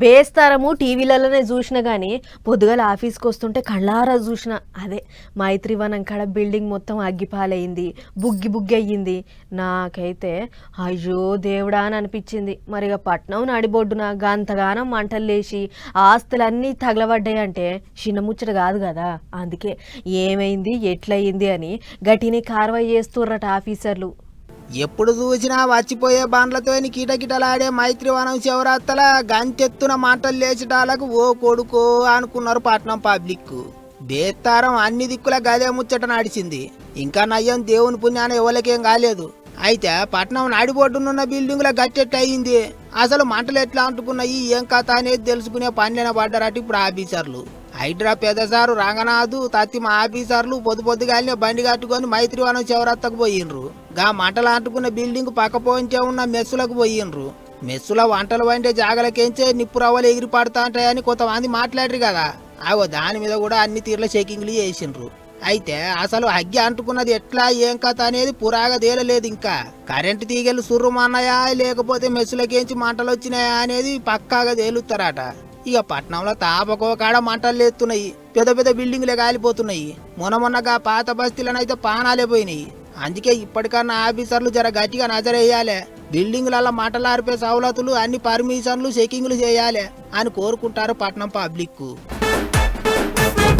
బేస్తారము టీవీలలోనే చూసిన కానీ పొద్దుగాల ఆఫీస్కి వస్తుంటే కళ్ళారా చూసిన అదే మైత్రివనం కాడ బిల్డింగ్ మొత్తం అగ్గిపాలయ్యింది, బుగ్గి బుగ్గి అయ్యింది. నాకైతే అయ్యో దేవుడా అని అనిపించింది. మరిగా పట్నం నడిబొడ్డున గంతగానం మంటలు లేచి ఆస్తులన్నీ తగలబడ్డాయంటే చిన్న ముచ్చట కాదు కదా. అందుకే ఏమైంది ఎట్లయింది అని గట్టిని కార్వాయి చేస్తుర్రట ఆఫీసర్లు. ఎప్పుడు చూసినా వచ్చిపోయే బండ్లతో కిటకిటలాడే మైత్రివనం శివరాత్రల గంతెత్తున మంటలు లేచటాలకు ఓ కొడుకో అనుకున్నారు పట్నం పబ్లిక్. బేత్తారం అన్ని దిక్కుల గదే ముచ్చట నడిచింది. ఇంకా నయ్యం దేవుని పుణ్యాన ఎవరికేం కాలేదు. అయితే పట్నం నడిబొడ్డునున్న బిల్డింగ్ల గట్టెట్టు అయింది. అసలు మంటలు ఎట్లా అంటుకున్నాయి ఏం కథ అనేది తెలుసుకునే పనిన పడ్డారట ఇప్పుడు ఆఫీసర్లు. హైడ్రా పెద్దసారు రంగనాథు తత్తిమ ఆఫీసర్లు పొద్దుగాలినే బండి కట్టుకొని మైత్రివనం శివరాత్రకు పోయిండ్రు. గా మంటలు అంటుకున్న బిల్డింగ్ పక్కపోయించే ఉన్న మెస్సులకు పోయిండ్రు. మెస్సుల వంటలు వండే జాగలకేంచే నిప్పు రవ్వలు ఎగిరి పడతా ఉంటాయని కొంతమంది మాట్లాడరు కదా. అవో దాని మీద కూడా అన్ని తీర్ల చెకింగ్లు చేసిండ్రు. అయితే అసలు అగ్గి అంటుకున్నది ఎట్లా ఏం కథ అనేది పురాగా తేలలేదు. ఇంకా కరెంటు తీగలు సుర్రుమన్నాయా లేకపోతే మెస్సులకేంచి మంటలు వచ్చినాయా అనేది పక్కాగా తేలుతారట. ఇక పట్నంలో తాపకో కాడ మంటలు లేస్తున్నాయి, పెద్ద పెద్ద బిల్డింగ్లే కాలిపోతున్నాయి. మొన్నగా పాత బస్తీలనైతే పానాలే పోయినాయి. అందుకే ఇప్పటికన్నా ఆఫీసర్లు జర గట్టిగా నజరేయాలి. బిల్డింగ్లలో మంటలు ఆర్పే సౌలతులు అన్ని పర్మిషన్లు చెకింగ్లు చేయాలి అని కోరుకుంటారు పట్నం పబ్లిక్.